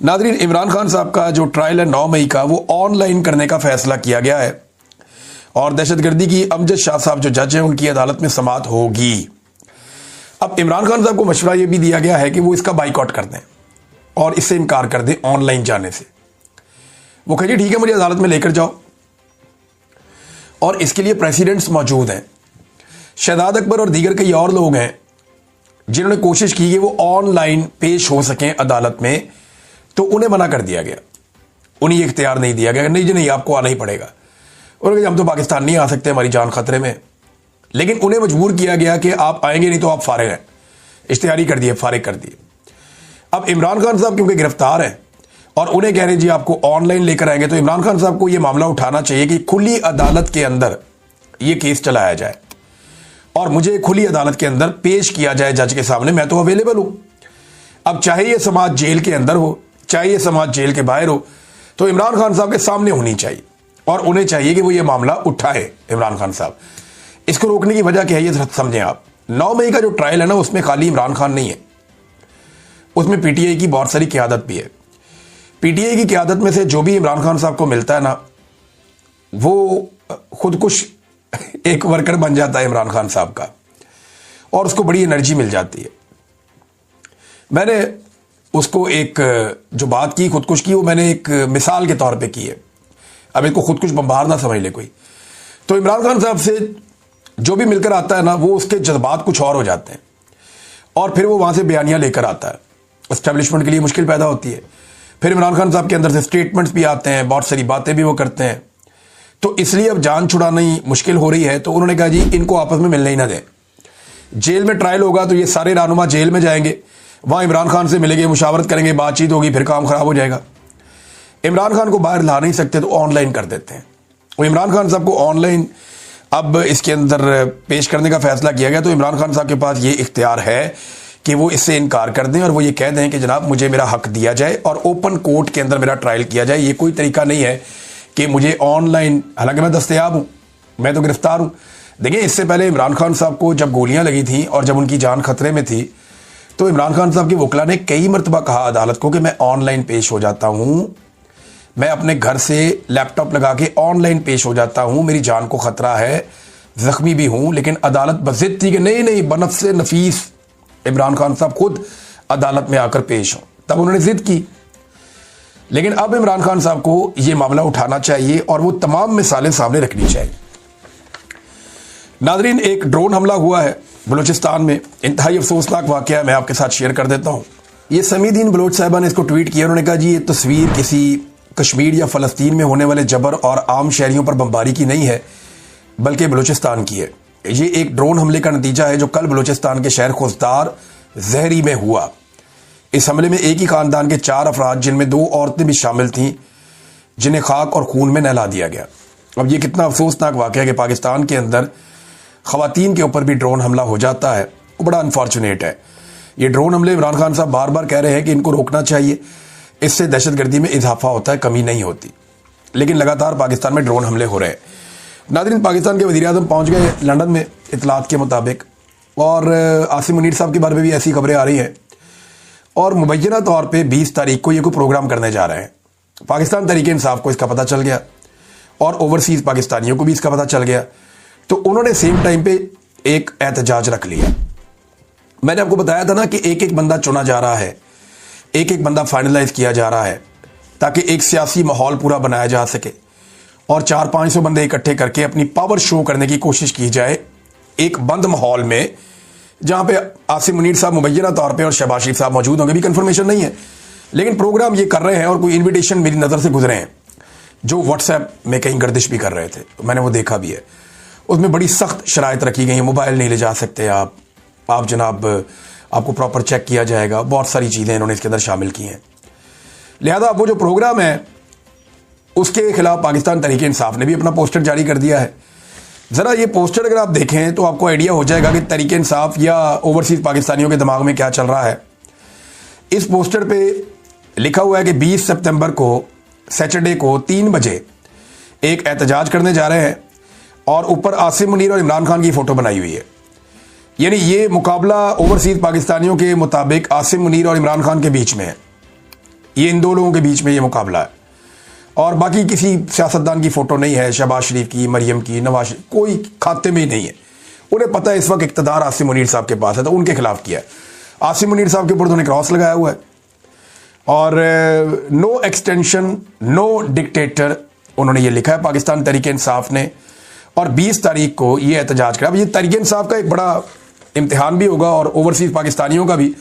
Nadreen, Imran Khan साहब का जो ट्रायल है 9 मई का, वो ऑनलाइन करने का फैसला किया गया है और दहशतगर्दी की अमजद शाह साहब जो जज हैं उनकी अदालत में समाअत होगी। अब इमरान खान साहब को मशवरा यह भी दिया गया है कि वो इसका बाइकआउट कर दें और इससे इनकार कर दें ऑनलाइन जाने से। वो कहिए ठीक है, मुझे अदालत में लेकर जाओ, और इसके लिए प्रेसिडेंट्स मौजूद हैं। शहजाद अकबर और दीगर कई और लोग हैं जिन्होंने कोशिश की कि वो ऑनलाइन पेश हो सकें अदालत में, तो उन्हें मना कर दिया गया, उन्हें ये इख्तियार नहीं दिया गया, नहीं जी नहीं, आपको आना ही पड़ेगा। उन्होंने कहा हम तो पाकिस्तान नहीं आ सकते, हमारी जान खतरे में। लेकिन उन्हें मजबूर किया गया कि आप आएंगे नहीं तो आप फारिग हैं, इश्तिहारी कर दिए, फारिग कर दिए। अब इमरान खान साहब क्योंकि गिरफ्तार हैं और उन्हें कह रहे जी आपको ऑनलाइन लेकर आएंगे, तो इमरान खान साहब को यह मामला उठाना चाहिए कि खुली अदालत के अंदर यह केस चलाया जाए और मुझे खुली अदालत के अंदर पेश किया जाए जज के सामने। मैं तो अवेलेबल हूं। अब चाहे यह समाज जेल के अंदर हो, चाहे यह समाज जेल के बाहर हो, तो इमरान खान साहब के सामने होनी चाहिए और उन्हें चाहिए कि वो ये मामला उठाए। इमरान खान साहब, इसको रोकने की वजह क्या है ये समझें आप। 9 मई का जो ट्रायल है ना, उसमें खाली इमरान खान नहीं है, उसमें पीटीआई की बहुत सारी क़यादत भी है। पीटीआई की क़यादत में से जो भी इमरान खान साहब को मिलता है ना, वो खुदकुश एक वर्कर बन जाता है इमरान खान साहब का, और उसको बड़ी एनर्जी मिल जाती है। मैंने उसको एक जो बात की खुदकुश की, वो मैंने एक मिसाल के तौर पे की है। अब इसको खुदकुश बम्बार ना समझ ले कोई। तो इमरान खान साहब से जो भी मिलकर आता है ना, वो उसके जज्बात कुछ और हो जाते हैं और फिर वो वहां से बयानियां लेकर आता है। एस्टेब्लिशमेंट के लिए मुश्किल पैदा होती है। फिर इमरान खान साहब के अंदर से स्टेटमेंट्स भी आते हैं, बहुत सारी बातें भी वो करते हैं। तो इसलिए अब जान छुड़ानी मुश्किल हो रही है, तो उन्होंने कहा जी इनको आपस में मिलने ही ना दें। जेल में ट्रायल होगा तो ये सारे रहनुमा जेल में जाएंगे, वहां इमरान खान से मिलेंगे, मुशावरत करेंगे, बातचीत होगी, फिर काम खराब हो जाएगा। इमरान खान को बाहर ला नहीं सकते तो ऑनलाइन कर देते हैं। वो इमरान खान साहब को ऑनलाइन अब इसके अंदर पेश करने का फैसला किया गया, तो इमरान खान साहब के पास ये इख्तियार है कि वो इससे इनकार कर दें और वो ये कह दें कि जनाब मुझे मेरा हक दिया जाए और ओपन कोर्ट के अंदर मेरा ट्रायल किया जाए। ये कोई तरीका नहीं है कि मुझे ऑनलाइन, हालांकि मैं दस्तयाब हूं, मैं तो गिरफ्तार हूं। देखिए, इससे पहले इमरान खान साहब को जब गोलियां लगी थी और जब उनकी जान खतरे में थी, तो इमरान खान साहब के वकला ने कई मरतबा कहा अदालत को कि मैं ऑनलाइन पेश हो जाता हूं, मैं अपने घर से लैपटॉप लगा के ऑनलाइन पेश हो जाता हूं, मेरी जान को खतरा है, जख्मी भी हूं। लेकिन अदालत बज़िद थी कि नहीं नहीं, बनफ़्से नफीस इमरान खान साहब खुद अदालत में आकर पेश हों, तब उन्होंने जिद की। लेकिन अब इमरान खान साहब को यह मामला उठाना चाहिए और वो तमाम मिसालें सामने रखनी चाहिए। नादरीन, एक ड्रोन हमला हुआ है बलूचिस्तान में, इंतहाई अफसोसनाक वाक़या मैं आपके साथ शेयर कर देता हूं। ये समीदीन बलोच साहिबा ने इसको ट्वीट किया। उन्होंने कहा जी ये तस्वीर किसी कश्मीर या फ़लस्तीन में होने वाले जबर और आम शहरियों पर बमबारी की नहीं है, बल्कि बलूचिस्तान की है। ये एक ड्रोन हमले का नतीजा है जो कल बलूचिस्तान के शहर खुजदार जहरी में हुआ। इस हमले में एक ही खानदान के 4 अफराद, जिनमें 2 औरतें भी शामिल थीं, जिन्हें खाक और खून में नहला दिया गया। अब ये कितना अफसोसनाक वाक़या है कि पाकिस्तान के अंदर ख़वातीन के ऊपर भी ड्रोन हमला हो जाता है, वो बड़ा अनफॉर्चुनेट है। ये ड्रोन हमले इमरान खान साहब बार बार कह रहे हैं कि इनको रोकना चाहिए, इससे दहशतगर्दी में इजाफा होता है, कमी नहीं होती। लेकिन लगातार पाकिस्तान में ड्रोन हमले हो रहे हैं। नाज़रीन, पाकिस्तान के वज़ीर-ए-आज़म पहुँच गए लंदन में इतलात के मुताबिक, और आसिम मुनीर साहब के बारे में भी ऐसी खबरें आ रही हैं, और मुबैना तौर पे 20 तारीख को ये कोई प्रोग्राम करने जा रहे हैं। पाकिस्तान तहरीक इंसाफ को इसका पता चल गया और ओवरसीज़ पाकिस्तानियों को भी इसका पता चल गया, तो उन्होंने सेम टाइम पे एक एहतजाज रख लिया। मैंने आपको बताया था ना कि एक एक बंदा चुना जा रहा है, एक एक बंदा फाइनलाइज किया जा रहा है, ताकि एक सियासी माहौल पूरा बनाया जा सके और 400-500 बंदे इकट्ठे करके अपनी पावर शो करने की कोशिश की जाए एक बंद माहौल में, जहां पे आसिम मुनीर साहब मुबैना तौर पे और शहबाज शरीफ साहब मौजूद होंगे। भी कंफर्मेशन नहीं है, लेकिन प्रोग्राम ये कर रहे हैं और कोई इन्विटेशन मेरी नज़र से गुजरे हैं जो व्हाट्सएप में कहीं गर्दिश भी कर रहे थे, तो मैंने वो देखा भी है। उसमें बड़ी सख्त शराइत रखी गई है, मोबाइल नहीं ले जा सकते आप जनाब, आपको प्रॉपर चेक किया जाएगा, बहुत सारी चीज़ें इन्होंने इसके अंदर शामिल की हैं। लिहाजा वो जो प्रोग्राम है उसके खिलाफ पाकिस्तान तहरीक इंसाफ ने भी अपना पोस्टर जारी कर दिया है। ज़रा ये पोस्टर अगर आप देखें तो आपको आइडिया हो जाएगा कि तहरीक इंसाफ या ओवरसीज़ पाकिस्तानियों के दिमाग में क्या चल रहा है। इस पोस्टर पे लिखा हुआ है कि 20 सितंबर को सैटरडे को 3 बजे एक एहतजाज करने जा रहे हैं, और ऊपर आसिम मुनीर और इमरान खान की फ़ोटो बनाई हुई है। यानी ये मुकाबला ओवरसीज़ पाकिस्तानियों के मुताबिक आसिम मुनीर और इमरान खान के बीच में है। ये इन दो लोगों के बीच में ये मुकाबला है, और बाकी किसी सियासतदान की फ़ोटो नहीं है, शहबाज शरीफ की, मरियम की, नवाज शरीफ, कोई खाते में ही नहीं है। उन्हें पता है इस वक्त इक़्तिदार आसिम मुनीर साहब के पास है, तो उनके खिलाफ किया है। आसिम मुनीर साहब के ऊपर उन्होंने क्रॉस लगाया हुआ है, और नो एक्सटेंशन नो डिक्टेटर उन्होंने ये लिखा है पाकिस्तान तहरीक इंसाफ ने। और 20 तारीख को ये एहतजाज करा। अब ये तहरीक इंसाफ का एक बड़ा इम्तिहान भी होगा, और ओवरसीज़ पाकिस्तानियों का भी।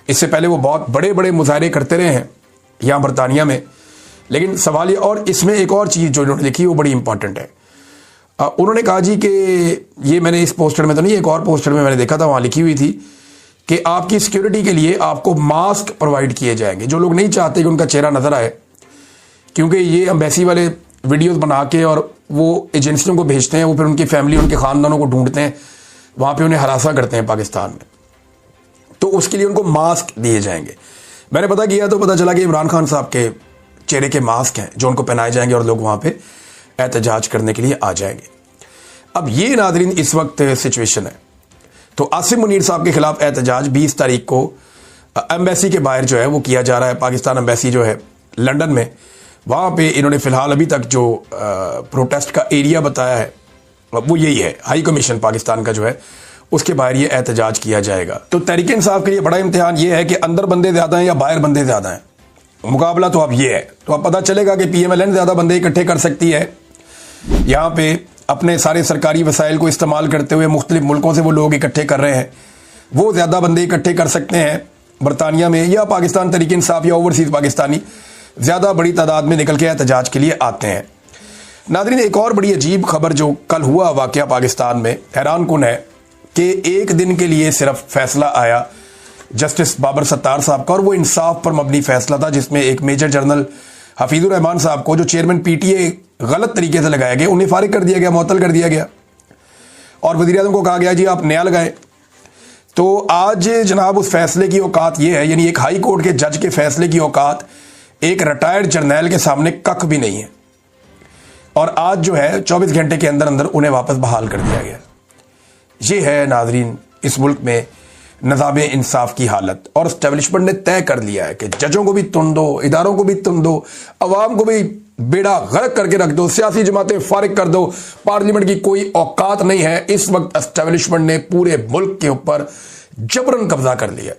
इससे पहले वो बहुत बड़े बड़े मुजाहरे करते रहे हैं यहाँ बरतानिया में, लेकिन सवाल ये, और इसमें एक और चीज़ जो इन्होंने लिखी वो बड़ी इंपॉर्टेंट है। उन्होंने कहा जी कि ये मैंने इस पोस्टर में तो नहीं, एक और पोस्टर में मैंने देखा था, वहाँ लिखी हुई थी कि आपकी सिक्योरिटी के लिए आपको मास्क प्रोवाइड किए जाएंगे। जो लोग नहीं चाहते कि उनका चेहरा नज़र आए, क्योंकि ये एम्बेसी वाले वीडियोस बना के और वो एजेंसियों को भेजते हैं, वो फिर उनकी फैमिली, उनके ख़ानदानों को ढूंढते हैं, वहाँ पे उन्हें हरासा करते हैं पाकिस्तान में, तो उसके लिए उनको मास्क दिए जाएंगे। मैंने पता किया तो पता चला कि इमरान खान साहब के चेहरे के मास्क हैं जो उनको पहनाए जाएंगे, और लोग वहाँ पे एहतजाज करने के लिए आ जाएंगे। अब ये नादरीन इस वक्त सिचुएशन है। तो आसिम मुनीर साहब के खिलाफ एहतजाज 20 तारीख को एम्बेसी के बाहर जो है वो किया जा रहा है। पाकिस्तान एम्बेसी जो है लंदन में, वहाँ पे इन्होंने फ़िलहाल अभी तक जो प्रोटेस्ट का एरिया बताया है वो यही है, हाई कमीशन पाकिस्तान का जो है उसके बाहर ये एहतजाज किया जाएगा। तो तहरीक इंसाफ के लिए बड़ा इम्तिहान ये है कि अंदर बंदे ज़्यादा हैं या बाहर बंदे ज़्यादा हैं। मुकाबला तो अब ये है, तो अब पता चलेगा कि PMLN ज़्यादा बंदे इकट्ठे कर सकती है, यहाँ पे अपने सारे सरकारी वसाइल को इस्तेमाल करते हुए मुख्तलिफ मुल्कों से वो लोग इकट्ठे कर रहे हैं, वो ज़्यादा बंदे इकट्ठे कर सकते हैं बरतानिया में, या पाकिस्तान तहरीक इंसाफ या ओवरसीज़ पाकिस्तानी ज़्यादा बड़ी तादाद में निकल के एहतजाज के लिए आते हैं। नाज़रीन, एक और बड़ी अजीब खबर जो कल हुआ वाक़या पाकिस्तान में, हैरान कुन है कि एक दिन के लिए सिर्फ फैसला आया जस्टिस बाबर सत्तार साहब का, और वो इंसाफ पर मबनी फैसला था, जिसमें एक मेजर जनरल हफीजुर रहमान साहब को, जो चेयरमैन PTA गलत तरीके से लगाया गया, उन्हें फारिग कर दिया गया, मुअत्तल कर दिया गया, और वज़ीर आज़म को कहा गया जी आप नया लगाएं। तो आज जनाब उस फैसले की औकात ये है, यानी एक हाई कोर्ट के जज के फैसले की औकात एक रिटायर्ड जर्नैल के सामने कख भी नहीं है, और आज जो है 24 घंटे के अंदर अंदर उन्हें वापस बहाल कर दिया गया। ये है नाजरीन इस मुल्क में निज़ाम इंसाफ की हालत, और एस्टेब्लिशमेंट ने तय कर लिया है कि जजों को भी तुन दो, इदारों को भी तुन दो, अवाम को भी बेड़ा गर्क करके रख दो, सियासी जमातें फारिग कर दो, पार्लियामेंट की कोई औकात नहीं है। इस वक्त एस्टेब्लिशमेंट ने पूरे मुल्क के ऊपर जबरन कब्जा कर लिया।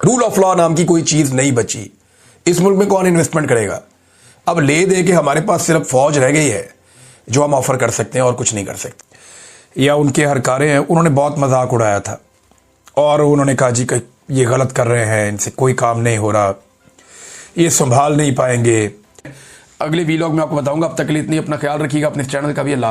रूल ऑफ लॉ नाम की कोई चीज़ नहीं बची। इस मुल्क में कौन इन्वेस्टमेंट करेगा? अब ले दे के हमारे पास सिर्फ फौज रह गई है जो हम ऑफर कर सकते हैं और कुछ नहीं कर सकते। या उनके हरकारे हैं, उन्होंने बहुत मजाक उड़ाया था और उन्होंने कहा जी कि ये गलत कर रहे हैं, इनसे कोई काम नहीं हो रहा, ये संभाल नहीं पाएंगे। अगले वीलॉग में आपको बताऊंगा। अब तक के लिए इतनी अपना ख्याल रखिएगा, अपने चैनल का भी। अल्लाह हाफ़िज़।